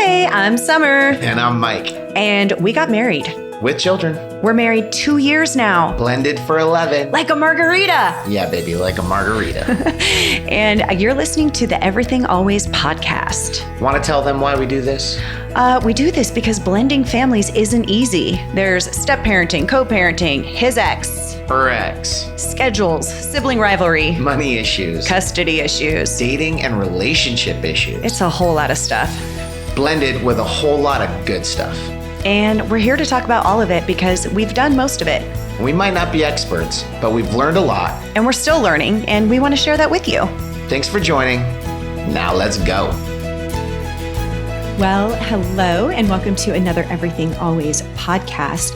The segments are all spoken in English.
Hey, I'm Summer. And I'm Mike. And we got married. With children. We're married 2 years now. Blended for 11. Like a margarita. Yeah, baby, like a margarita. And you're listening to the Everything Always podcast. Want to tell them why we do this? We do this because blending families isn't easy. There's step-parenting, co-parenting, his ex, Her ex. schedules, sibling rivalry, Money issues. custody issues. Dating and relationship issues. It's a whole lot of stuff. Blended with a whole lot of good stuff. And we're here to talk about all of it because we've done most of it. We might not be experts, but we've learned a lot. And we're still learning, and we want to share that with you. Thanks for joining. Now let's go. Well, hello, and welcome to another Everything Always podcast.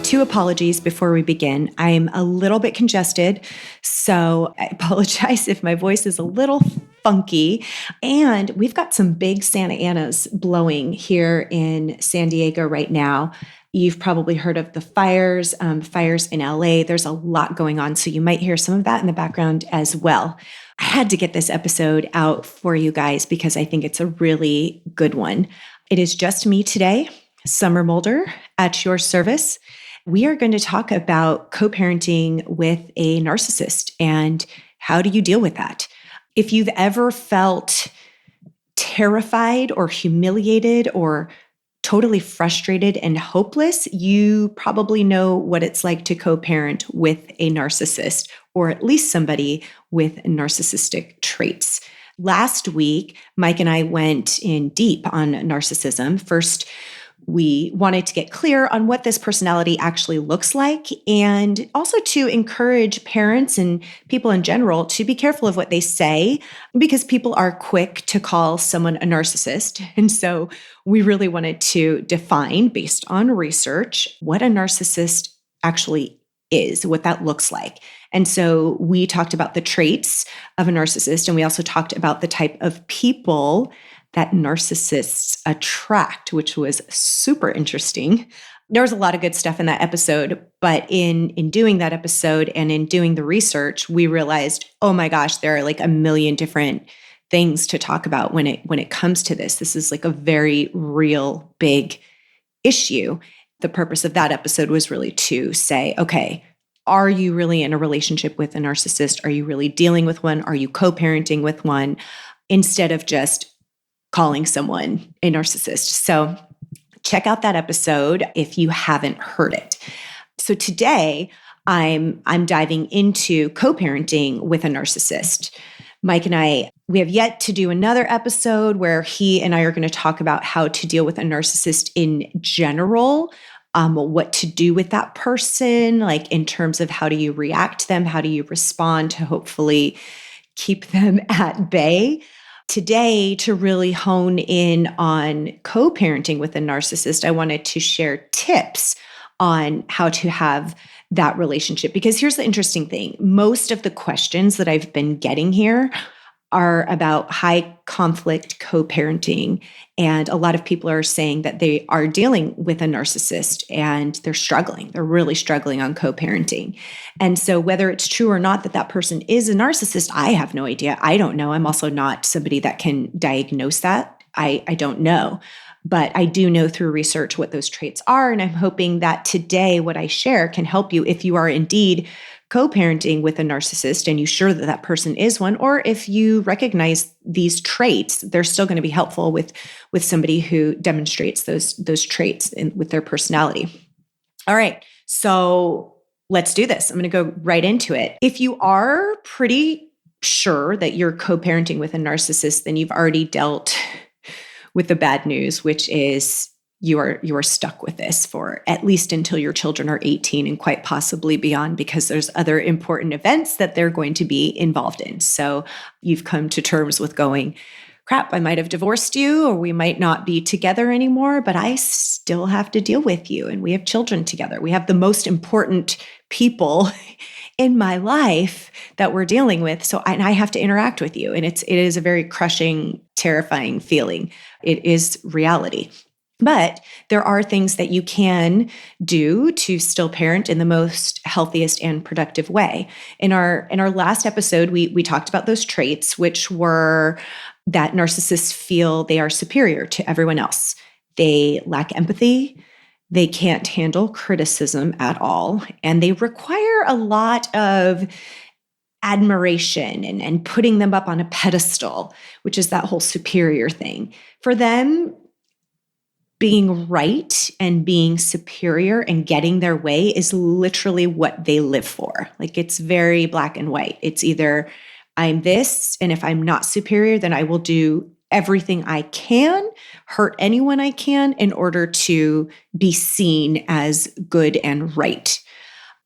Two apologies before we begin. I'm a little bit congested, so I apologize if my voice is a little funky. And we've got some big Santa Anas blowing here in San Diego right now. You've probably heard of the fires in LA. There's a lot going on, so you might hear some of that in the background as well. I had to get this episode out for you guys because I think it's a really good one. It is just me today, Summer Mulder, at your service. We are going to talk about co-parenting with a narcissist and how do you deal with that? If you've ever felt terrified or humiliated or totally frustrated and hopeless, you probably know what it's like to co-parent with a narcissist, or at least somebody with narcissistic traits. Last week, Mike and I went in deep on narcissism. First, we wanted to get clear on what this personality actually looks like, and also to encourage parents and people in general to be careful of what they say, because people are quick to call someone a narcissist. And so we really wanted to define, based on research, what a narcissist actually is, what that looks like. And so we talked about the traits of a narcissist, and we also talked about the type of people that narcissists attract, which was super interesting. There was a lot of good stuff in that episode, but in doing that episode and in doing the research, we realized, oh my gosh, there are like a million different things to talk about when it comes to this. This is like a very real big issue. The purpose of that episode was really to say, okay, are you really in a relationship with a narcissist? Are you really dealing with one? Are you co-parenting with one? Instead of just calling someone a narcissist. So check out that episode if you haven't heard it. So today I'm diving into co-parenting with a narcissist. Mike and I, we have yet to do another episode where he and I are going to talk about how to deal with a narcissist in general, what to do with that person, like in terms of how do you react to them, how do you respond to hopefully keep them at bay. Today, to really hone in on co-parenting with a narcissist, I wanted to share tips on how to have that relationship. Because here's the interesting thing. Most of the questions that I've been getting here are about high conflict co-parenting. And a lot of people are saying that they are dealing with a narcissist and they're struggling. They're really struggling on co-parenting. And so whether it's true or not that that person is a narcissist, I have no idea. I don't know. I'm also not somebody that can diagnose that. I don't know. But I do know through research what those traits are. And I'm hoping that today what I share can help you if you are indeed co-parenting with a narcissist and you're sure that that person is one, or if you recognize these traits, they're still going to be helpful with somebody who demonstrates those traits with their personality. All right, so let's do this. I'm going to go right into it. If you are pretty sure that you're co-parenting with a narcissist, then you've already dealt with the bad news, which is you are stuck with this for at least until your children are 18 and quite possibly beyond, because there's other important events that they're going to be involved in. So you've come to terms with going, crap, I might have divorced you, or we might not be together anymore, but I still have to deal with you. And we have children together. We have the most important people in my life that we're dealing with. So I have to interact with you. And it is a very crushing, terrifying feeling. It is reality. But there are things that you can do to still parent in the most healthiest and productive way. In our last episode, we talked about those traits, which were that narcissists feel they are superior to everyone else. They lack empathy. They can't handle criticism at all. And they require a lot of admiration and putting them up on a pedestal, which is that whole superior thing. For them, being right and being superior and getting their way is literally what they live for. Like, it's very black and white. It's either I'm this, and if I'm not superior, then I will do everything I can, hurt anyone I can in order to be seen as good and right.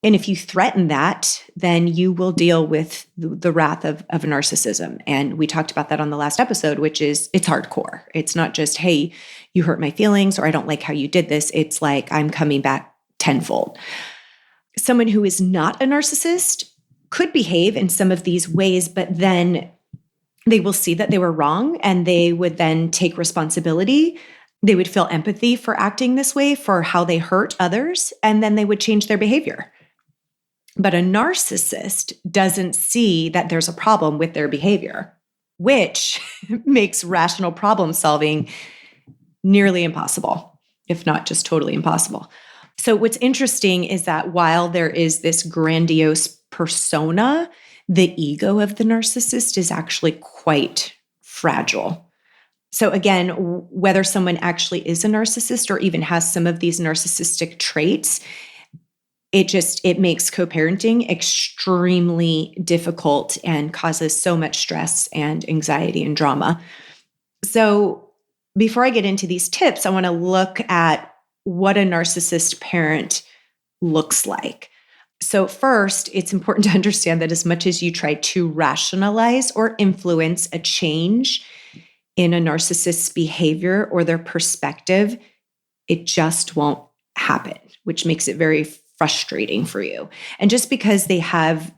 And if you threaten that, then you will deal with the wrath of narcissism. And we talked about that on the last episode, which is it's hardcore. It's not just, hey, you hurt my feelings, or I don't like how you did this. It's like, I'm coming back tenfold. Someone who is not a narcissist could behave in some of these ways, but then they will see that they were wrong and they would then take responsibility. They would feel empathy for acting this way, for how they hurt others, and then they would change their behavior. But a narcissist doesn't see that there's a problem with their behavior, which makes rational problem solving nearly impossible, if not just totally impossible. So what's interesting is that while there is this grandiose persona, the ego of the narcissist is actually quite fragile. So again, whether someone actually is a narcissist or even has some of these narcissistic traits, it makes co-parenting extremely difficult and causes so much stress and anxiety and drama. So before I get into these tips, I want to look at what a narcissist parent looks like. So first, it's important to understand that as much as you try to rationalize or influence a change in a narcissist's behavior or their perspective, it just won't happen, which makes it very frustrating for you. And just because they have,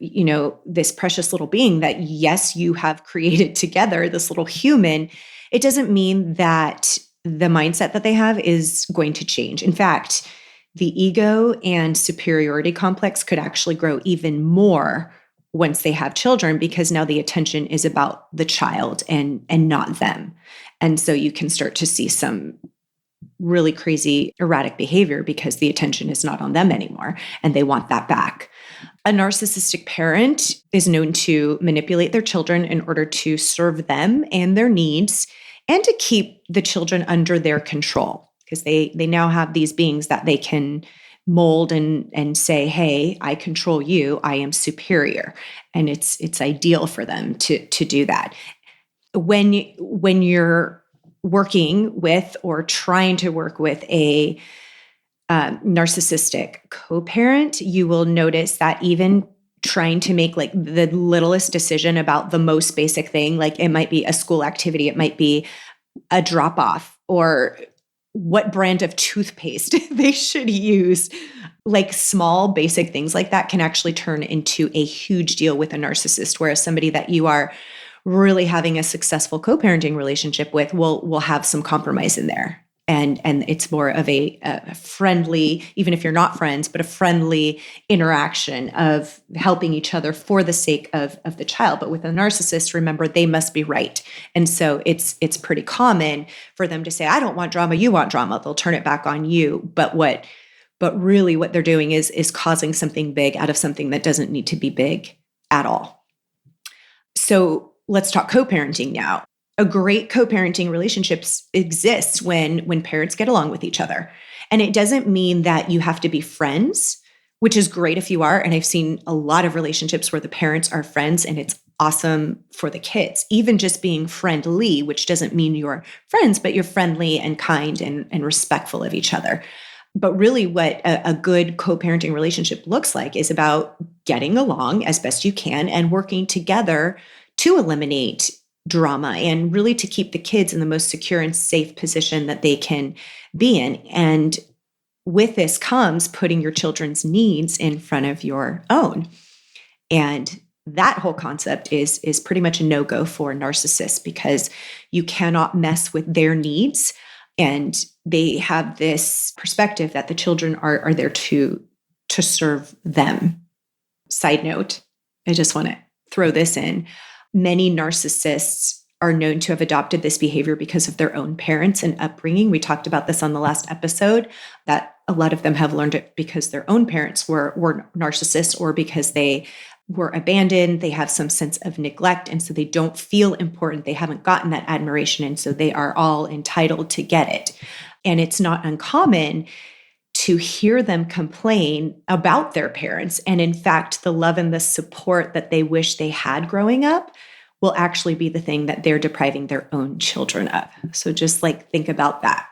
this precious little being that, yes, you have created together, this little human, it doesn't mean that the mindset that they have is going to change. In fact, the ego and superiority complex could actually grow even more once they have children, because now the attention is about the child and not them. And so you can start to see some really crazy erratic behavior because the attention is not on them anymore and they want that back. A narcissistic parent is known to manipulate their children in order to serve them and their needs and to keep the children under their control, because they now have these beings that they can mold and say, hey, I control you, I am superior. And it's ideal for them to do that. When you're working with or trying to work with a narcissistic co-parent, you will notice that even trying to make like the littlest decision about the most basic thing, like it might be a school activity, it might be a drop off, or what brand of toothpaste they should use, like small basic things like that can actually turn into a huge deal with a narcissist, whereas somebody that you are really having a successful co-parenting relationship with will have some compromise in there. And it's more of a friendly, even if you're not friends, but a friendly interaction of helping each other for the sake of the child. But with a narcissist, remember, they must be right. And so it's pretty common for them to say, I don't want drama, you want drama. They'll turn it back on you. But really what they're doing is causing something big out of something that doesn't need to be big at all. So let's talk co-parenting now. A great co-parenting relationship exists when parents get along with each other. And it doesn't mean that you have to be friends, which is great if you are. And I've seen a lot of relationships where the parents are friends and it's awesome for the kids. Even just being friendly, which doesn't mean you're friends, but you're friendly and kind and respectful of each other. But really what a good co-parenting relationship looks like is about getting along as best you can and working together to eliminate drama and really to keep the kids in the most secure and safe position that they can be in. And with this comes putting your children's needs in front of your own. And that whole concept is pretty much a no-go for narcissists, because you cannot mess with their needs. And they have this perspective that the children are there to serve them. Side note, I just want to throw this in. Many narcissists are known to have adopted this behavior because of their own parents and upbringing. We talked about this on the last episode, that a lot of them have learned it because their own parents were narcissists, or because they were abandoned. They have some sense of neglect, and so they don't feel important. They haven't gotten that admiration, and so they are all entitled to get it. And it's not uncommon to hear them complain about their parents. And in fact, the love and the support that they wish they had growing up will actually be the thing that they're depriving their own children of. So just like think about that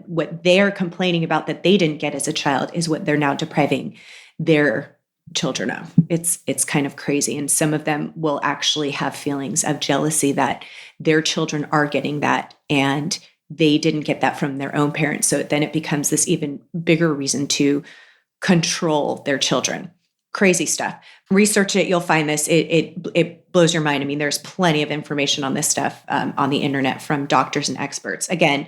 what they're complaining about that they didn't get as a child is what they're now depriving their children of. It's kind of crazy. And some of them will actually have feelings of jealousy that their children are getting that, and they didn't get that from their own parents. So then it becomes this even bigger reason to control their children. Crazy stuff. Research it. You'll find this. It blows your mind. I mean, there's plenty of information on this stuff on the internet from doctors and experts. Again,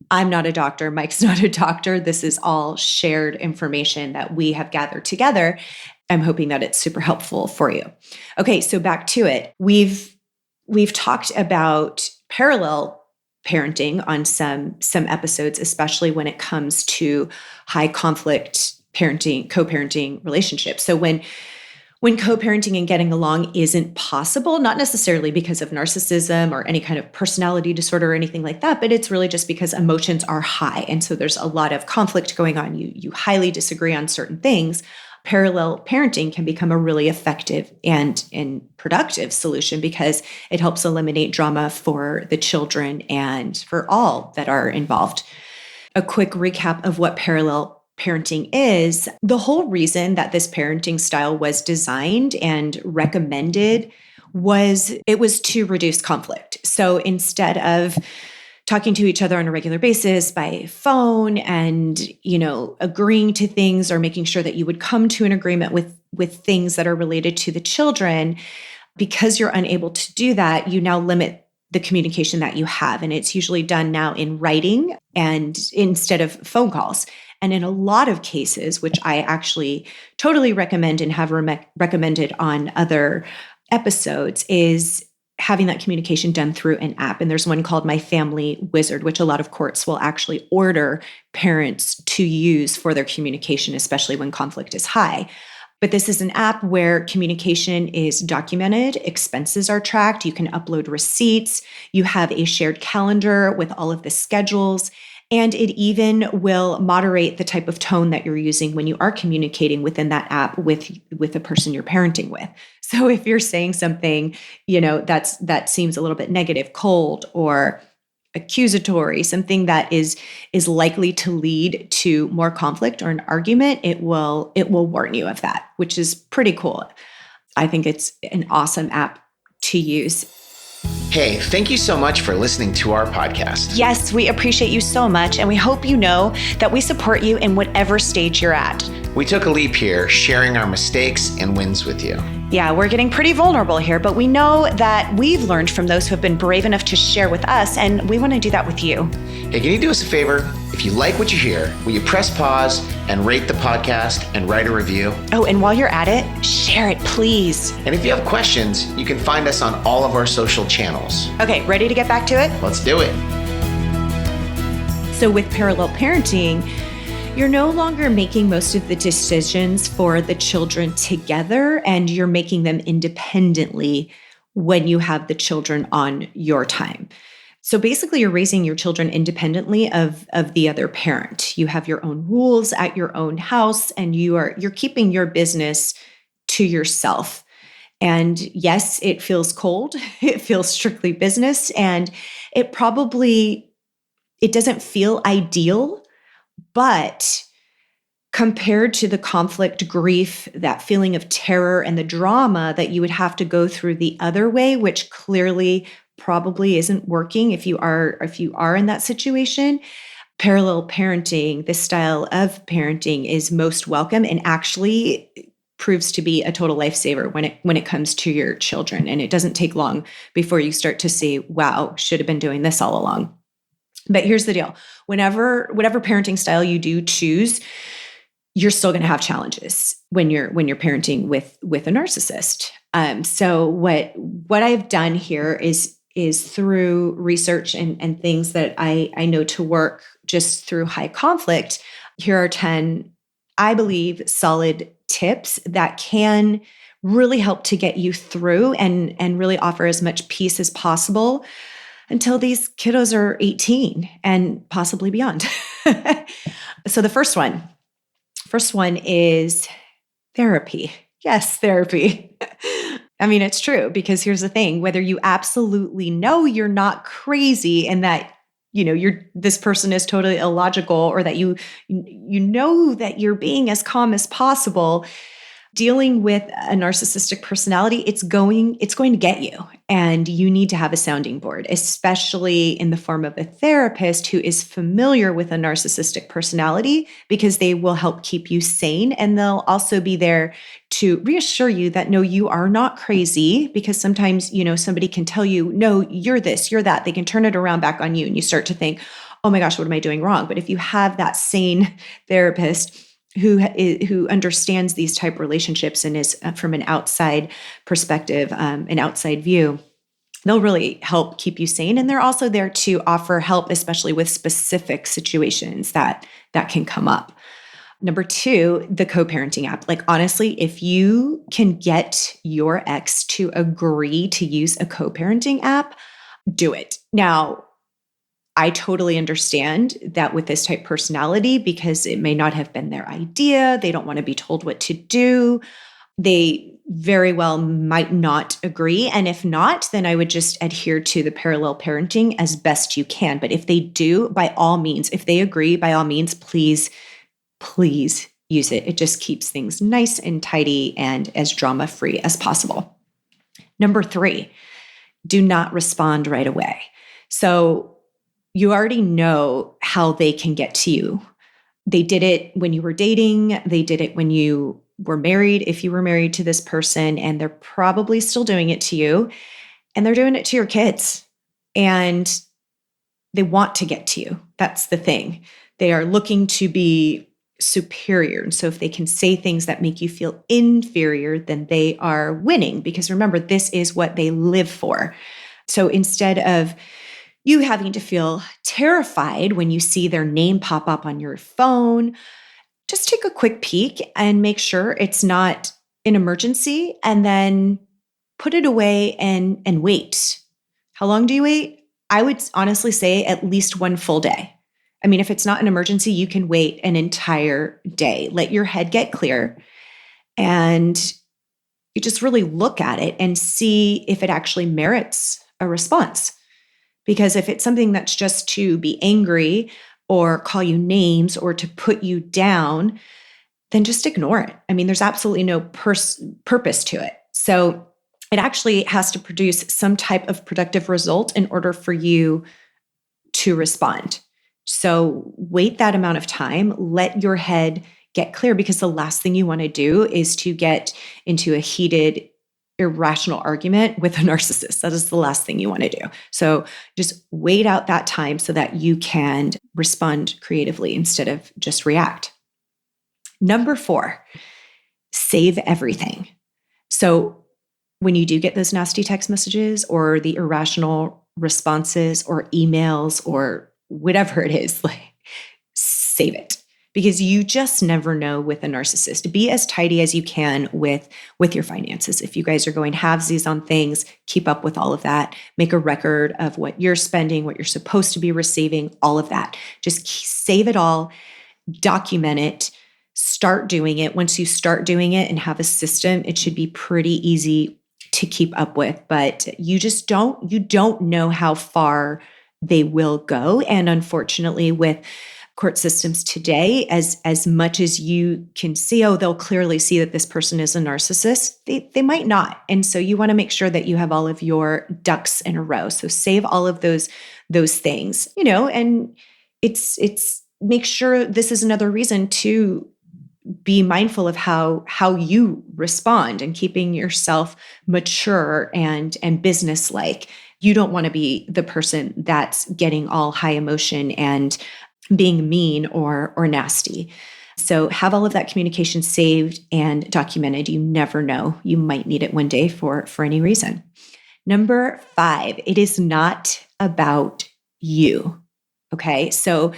I'm not a doctor. Mike's not a doctor. This is all shared information that we have gathered together. I'm hoping that it's super helpful for you. Okay, so back to it. We've talked about parallel parenting on some episodes, especially when it comes to high conflict parenting, co-parenting relationships. So when co-parenting and getting along isn't possible, not necessarily because of narcissism or any kind of personality disorder or anything like that, but it's really just because emotions are high. And so there's a lot of conflict going on. You highly disagree on certain things. Parallel parenting can become a really effective and productive solution because it helps eliminate drama for the children and for all that are involved. A quick recap of what parallel parenting is. The whole reason that this parenting style was designed and recommended was to reduce conflict. So instead of talking to each other on a regular basis by phone and, agreeing to things or making sure that you would come to an agreement with things that are related to the children, because you're unable to do that, you now limit the communication that you have. And it's usually done now in writing and instead of phone calls. And in a lot of cases, which I actually totally recommend and have recommended on other episodes, is having that communication done through an app. And there's one called My Family Wizard, which a lot of courts will actually order parents to use for their communication, especially when conflict is high. But this is an app where communication is documented, expenses are tracked, you can upload receipts, you have a shared calendar with all of the schedules, and it even will moderate the type of tone that you're using when you are communicating within that app with the person you're parenting with. So if you're saying something, that seems a little bit negative, cold, or accusatory, something that is likely to lead to more conflict or an argument, it will warn you of that, which is pretty cool. I think it's an awesome app to use. Hey, thank you so much for listening to our podcast. Yes, we appreciate you so much, and we hope you know that we support you in whatever stage you're at. We took a leap here, sharing our mistakes and wins with you. Yeah, we're getting pretty vulnerable here, but we know that we've learned from those who have been brave enough to share with us, and we want to do that with you. Hey, can you do us a favor? If you like what you hear, will you press pause and rate the podcast and write a review? Oh, and while you're at it, share it, please. And if you have questions, you can find us on all of our social channels. Okay, ready to get back to it? Let's do it. So with parallel parenting, you're no longer making most of the decisions for the children together, and you're making them independently when you have the children on your time. So basically, you're raising your children independently of the other parent. You have your own rules at your own house, and you're keeping your business to yourself. And yes, it feels cold. It feels strictly business, and it doesn't feel ideal. But compared to the conflict, grief, that feeling of terror and the drama that you would have to go through the other way, which clearly probably isn't working if you are in that situation, parallel parenting, this style of parenting is most welcome and actually proves to be a total lifesaver when it comes to your children. And it doesn't take long before you start to see, wow, should have been doing this all along. But here's the deal. Whatever parenting style you do choose, you're still going to have challenges when you're parenting with a narcissist. So what I've done here is is through research and things that I know to work just through high conflict. Here are 10, I believe, solid tips that can really help to get you through and really offer as much peace as possible until these kiddos are 18 and possibly beyond. So the first one is therapy. Yes, therapy. I mean, it's true, because here's the thing, whether you absolutely know you're not crazy and that, this person is totally illogical, or that you know that you're being as calm as possible, dealing with a narcissistic personality, it's going to get you. And you need to have a sounding board, especially in the form of a therapist who is familiar with a narcissistic personality, because they will help keep you sane. And they'll also be there to reassure you that, no, you are not crazy, because sometimes, somebody can tell you, no, you're this, you're that. They can turn it around back on you. And you start to think, oh my gosh, what am I doing wrong? But if you have that sane therapist who understands these type relationships and is from an outside perspective, an outside view, they'll really help keep you sane. And they're also there to offer help, especially with specific situations that can come up. Number 2, the co-parenting app. Like, honestly, if you can get your ex to agree to use a co-parenting app, do it. Now, I totally understand that with this type personality, because it may not have been their idea. They don't want to be told what to do. They very well might not agree. And if not, then I would just adhere to the parallel parenting as best you can. But if they do, by all means, if they agree, by all means, please use it. It just keeps things nice and tidy and as drama-free as possible. Number 3, do not respond right away. So you already know how they can get to you. They did it when you were dating. They did it when you were married, if you were married to this person, and they're probably still doing it to you. And they're doing it to your kids. And they want to get to you. That's the thing. They are looking to be superior. And so if they can say things that make you feel inferior, then they are winning. Because remember, this is what they live for. So instead of you having to feel terrified when you see their name pop up on your phone, just take a quick peek and make sure it's not an emergency, and then put it away and wait. How long do you wait? I would honestly say at least 1 full day. I mean, if it's not an emergency, you can wait an entire day. Let your head get clear, and you just really look at it and see if it actually merits a response. Because if it's something that's just to be angry or call you names or to put you down, then just ignore it. I mean, there's absolutely no purpose to it. So it actually has to produce some type of productive result in order for you to respond. So wait that amount of time, let your head get clear, because the last thing you want to do is to get into a heated, irrational argument with a narcissist. That is the last thing you want to do. So just wait out that time so that you can respond creatively instead of just react. Number 4, save everything. So when you do get those nasty text messages or the irrational responses or emails or whatever it is, like, save it. Because you just never know with a narcissist. Be as tidy as you can with your finances. If you guys are going halvesies on things, keep up with all of that. Make a record of what you're spending, what you're supposed to be receiving, all of that. Just save it all, document it, start doing it. Once you start doing it and have a system, it should be pretty easy to keep up with. But you don't know how far they will go. And unfortunately, with court systems today, as much as you can see, they'll clearly see that this person is a narcissist, they might not. And so you want to make sure that you have all of your ducks in a row. So save all of those things, and it's make sure this is another reason to be mindful of how you respond and keeping yourself mature and businesslike. You don't want to be the person that's getting all high emotion and being mean or nasty. So have all of that communication saved and documented. You never know. You might need it one day for any reason. Number 5, it is not about you. Okay. So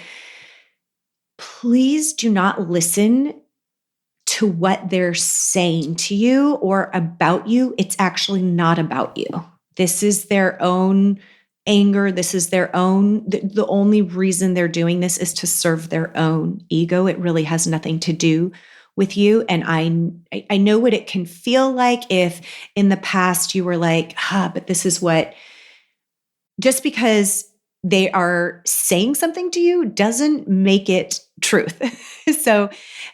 please do not listen to what they're saying to you or about you. It's actually not about you. This is their own anger. This is their own, the only reason they're doing this is to serve their own ego. It really has nothing to do with you. And I know what it can feel like if in the past you were like, but this is what, just because they are saying something to you doesn't make it truth. So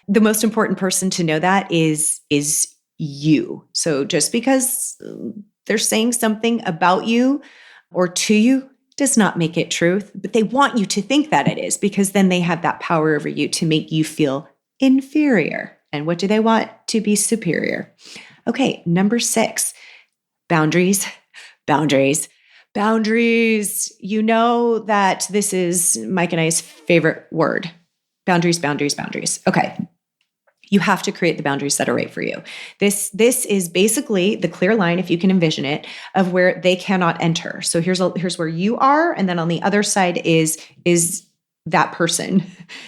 the most important person to know that is you. So just because they're saying something about you or to you does not make it truth, but they want you to think that it is, because then they have that power over you to make you feel inferior. And what do they want? To be superior. Okay, number 6, boundaries, boundaries. Boundaries. You know that this is Mike and I's favorite word. Boundaries, boundaries, boundaries. Okay. You have to create the boundaries that are right for you. This is basically the clear line, if you can envision it, of where they cannot enter. So here's where you are, and then on the other side is that person,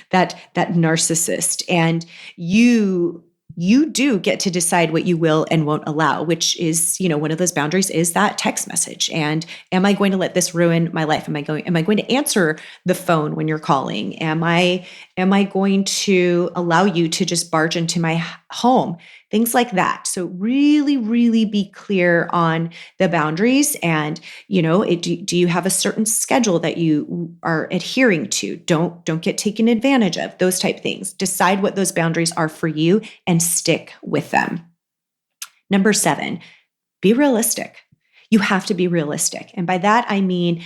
that narcissist, and you do get to decide what you will and won't allow, which is, one of those boundaries is that text message. And am I going to let this ruin my life? Am I going to answer the phone when you're calling? Am I going to allow you to just barge into my home? Things like that. So really, really be clear on the boundaries. And, do you have a certain schedule that you are adhering to? Don't get taken advantage of, those type things. Decide what those boundaries are for you and stick with them. Number 7, be realistic. You have to be realistic. And by that, I mean,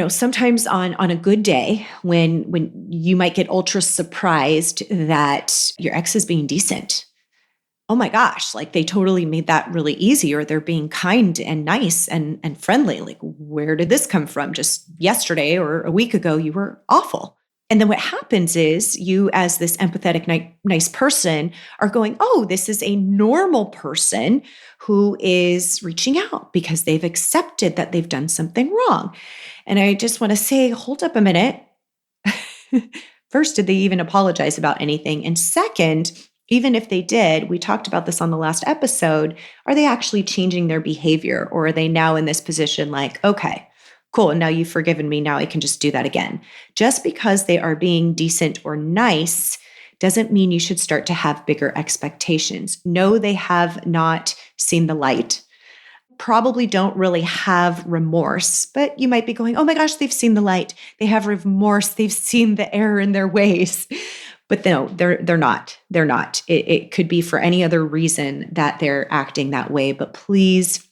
sometimes on a good day when you might get ultra surprised that your ex is being decent. Oh my gosh, like they totally made that really easy, or they're being kind and nice and friendly. Like, where did this come from? Just yesterday or a week ago, you were awful. And then what happens is you, as this empathetic, nice person, are going, oh, this is a normal person who is reaching out because they've accepted that they've done something wrong. And I just want to say, hold up a minute. First, did they even apologize about anything? And second, even if they did, we talked about this on the last episode, are they actually changing their behavior? Or are they now in this position like, okay, cool, and now you've forgiven me, now I can just do that again? Just because they are being decent or nice doesn't mean you should start to have bigger expectations. No, they have not seen the light. Probably don't really have remorse, but you might be going, oh my gosh, they've seen the light. They have remorse. They've seen the error in their ways. But no, they're not. They're not. It could be for any other reason that they're acting that way. But please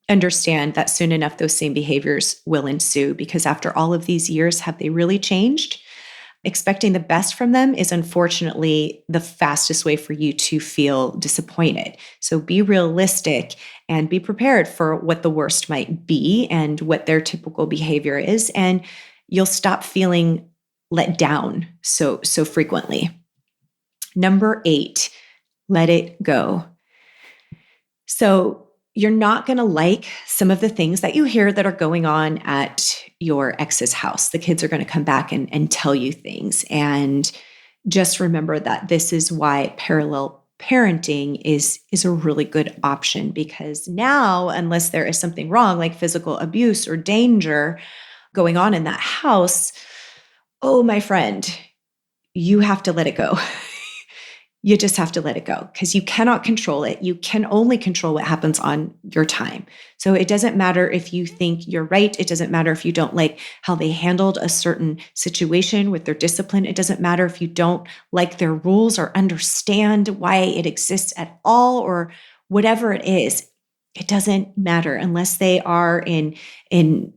understand that soon enough, those same behaviors will ensue, because after all of these years, have they really changed? Expecting the best from them is unfortunately the fastest way for you to feel disappointed. So be realistic and be prepared for what the worst might be and what their typical behavior is. And you'll stop feeling let down so frequently. Number 8, let it go. So you're not going to like some of the things that you hear that are going on at your ex's house. The kids are going to come back and tell you things. And just remember that this is why parallel parenting is a really good option, because now, unless there is something wrong, like physical abuse or danger going on in that house, oh, my friend, you have to let it go. You just have to let it go, because you cannot control it. You can only control what happens on your time. So it doesn't matter if you think you're right. It doesn't matter if you don't like how they handled a certain situation with their discipline. It doesn't matter if you don't like their rules or understand why it exists at all, or whatever it is. It doesn't matter unless they are in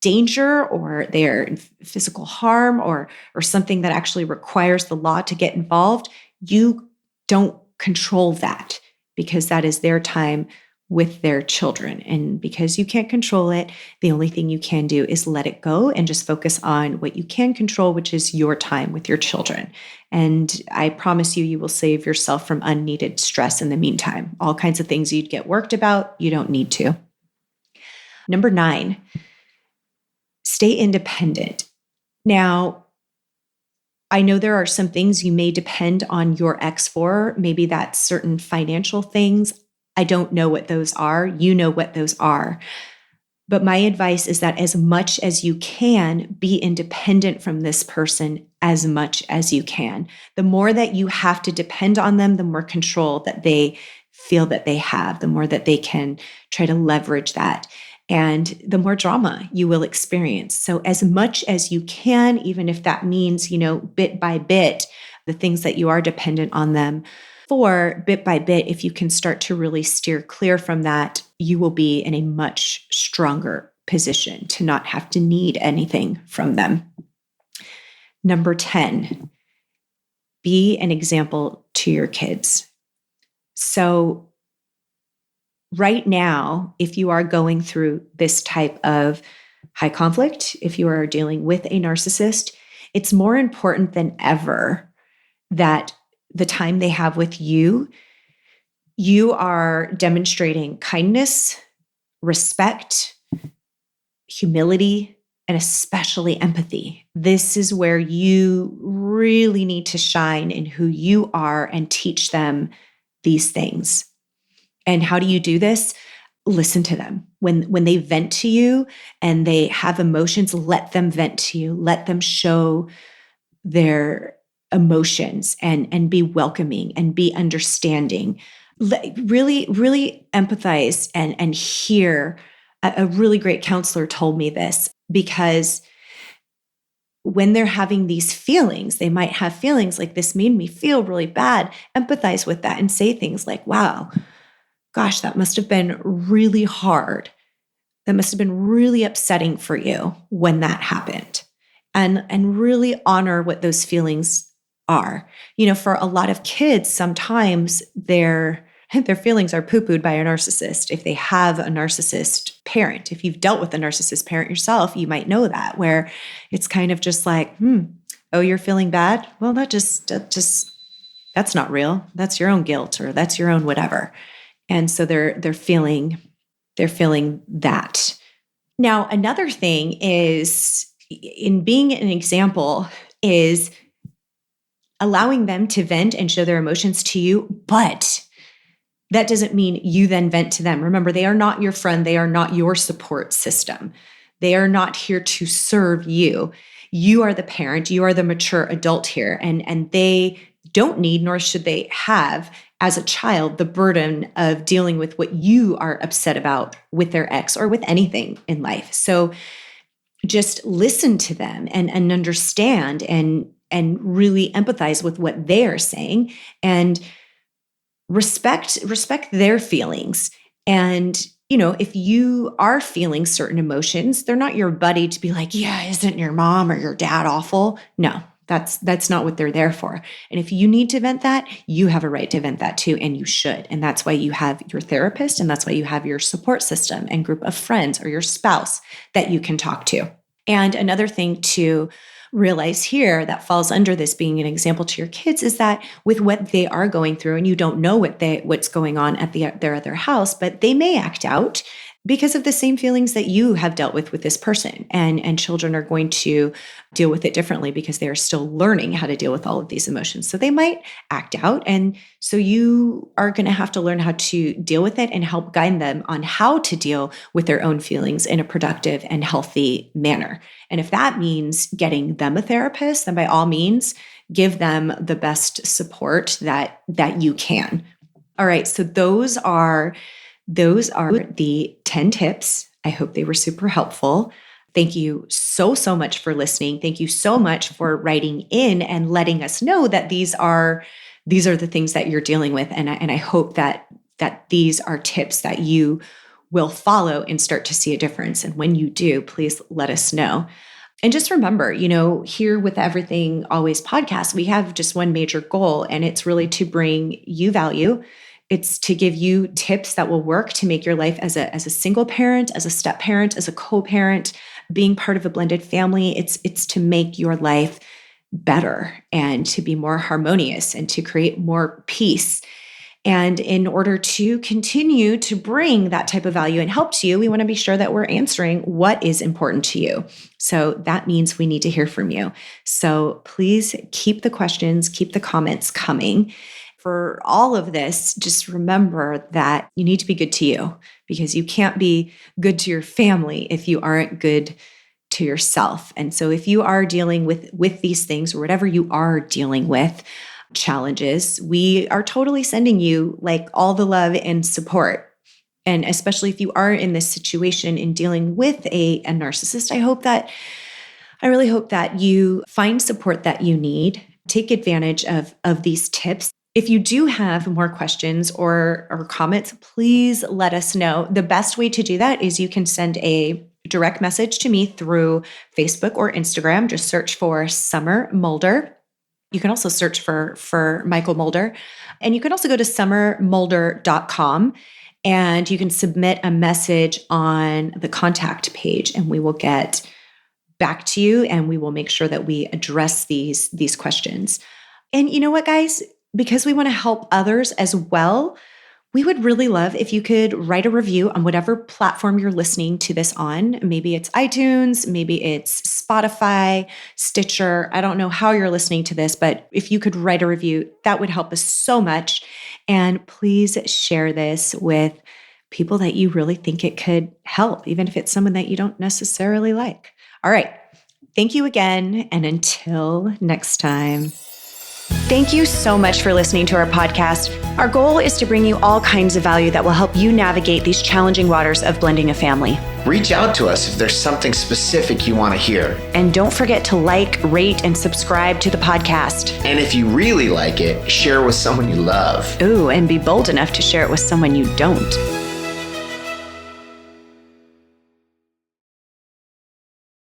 danger, or they're in physical harm, or something that actually requires the law to get involved. You don't control that, because that is their time with their children. And because you can't control it, the only thing you can do is let it go and just focus on what you can control, which is your time with your children. And I promise you, you will save yourself from unneeded stress in the meantime. All kinds of things you'd get worked about, you don't need to. Number 9, stay independent. Now, I know there are some things you may depend on your ex for. Maybe that's certain financial things. I don't know what those are. You know what those are. But my advice is that as much as you can, be independent from this person as much as you can. The more that you have to depend on them, the more control that they feel that they have, the more that they can try to leverage that, and the more drama you will experience. So as much as you can, even if that means, bit by bit, the things that you are dependent on them for, bit by bit, if you can start to really steer clear from that, you will be in a much stronger position to not have to need anything from them. Number 10, be an example to your kids. So right now, if you are going through this type of high conflict, if you are dealing with a narcissist, it's more important than ever that the time they have with you, you are demonstrating kindness, respect, humility, and especially empathy. This is where you really need to shine in who you are and teach them these things. And how do you do this? Listen to them. When they vent to you and they have emotions, let them vent to you. Let them show their emotions and be welcoming and be understanding. Really, really empathize and hear. A really great counselor told me this, because when they're having these feelings, they might have feelings like, this made me feel really bad. Empathize with that and say things like, wow, gosh, that must have been really hard. That must have been really upsetting for you when that happened. And really honor what those feelings are. For a lot of kids, sometimes their feelings are poo-pooed by a narcissist. If they have a narcissist parent, if you've dealt with a narcissist parent yourself, you might know that, where it's kind of just like, oh, you're feeling bad? Well, that's not real. That's your own guilt, or that's your own whatever. And so they're feeling that. Now, another thing is, in being an example, is allowing them to vent and show their emotions to you, but that doesn't mean you then vent to them. Remember, they are not your friend. They are not your support system. They are not here to serve you. You are the parent. You are the mature adult here. And they don't need, nor should they have, as a child, the burden of dealing with what you are upset about with their ex or with anything in life. So just listen to them and understand and really empathize with what they are saying, and respect their feelings. And, if you are feeling certain emotions, they're not your buddy to be like, yeah, isn't your mom or your dad awful? No, that's not what they're there for. And if you need to vent that, you have a right to vent that too, and you should. And that's why you have your therapist, and that's why you have your support system and group of friends or your spouse that you can talk to. And another thing to realize here that falls under this being an example to your kids is that with what they are going through, and you don't know what's going on at their other house, but they may act out because of the same feelings that you have dealt with this person. And children are going to deal with it differently because they are still learning how to deal with all of these emotions. So they might act out. And so you are going to have to learn how to deal with it and help guide them on how to deal with their own feelings in a productive and healthy manner. And if that means getting them a therapist, then by all means, give them the best support that you can. All right. So those are the 10 tips. I hope they were super helpful. Thank you so much for listening. Thank you so much for writing in and letting us know that these are the things that you're dealing with. And I hope that these are tips that you will follow and start to see a difference. And when you do, please let us know. And just remember, here with Everything Always podcast, we have just one major goal, and it's really to bring you value. It's to give you tips that will work to make your life as a single parent, as a step parent, as a co-parent, being part of a blended family. It's to make your life better and to be more harmonious and to create more peace. And in order to continue to bring that type of value and help to you, we want to be sure that we're answering what is important to you. So that means we need to hear from you. So please keep the questions, keep the comments coming. For all of this, just remember that you need to be good to you, because you can't be good to your family if you aren't good to yourself. And so if you are dealing with these things, or whatever you are dealing with, challenges, we are totally sending you like all the love and support. And especially if you are in this situation in dealing with a narcissist, I really hope that you find support that you need. Take advantage of these tips. If you do have more questions or comments, please let us know. The best way to do that is you can send a direct message to me through Facebook or Instagram. Just search for Summer Mulder. You can also search for Michael Mulder. And you can also go to summermulder.com and you can submit a message on the contact page, and we will get back to you and we will make sure that we address these questions. And you know what, guys? Because we want to help others as well, we would really love if you could write a review on whatever platform you're listening to this on. Maybe it's iTunes, maybe it's Spotify, Stitcher. I don't know how you're listening to this, but if you could write a review, that would help us so much. And please share this with people that you really think it could help, even if it's someone that you don't necessarily like. All right. Thank you again. And until next time. Thank you so much for listening to our podcast. Our goal is to bring you all kinds of value that will help you navigate these challenging waters of blending a family. Reach out to us if there's something specific you want to hear. And don't forget to like, rate, and subscribe to the podcast. And if you really like it, share with someone you love. Ooh, and be bold enough to share it with someone you don't.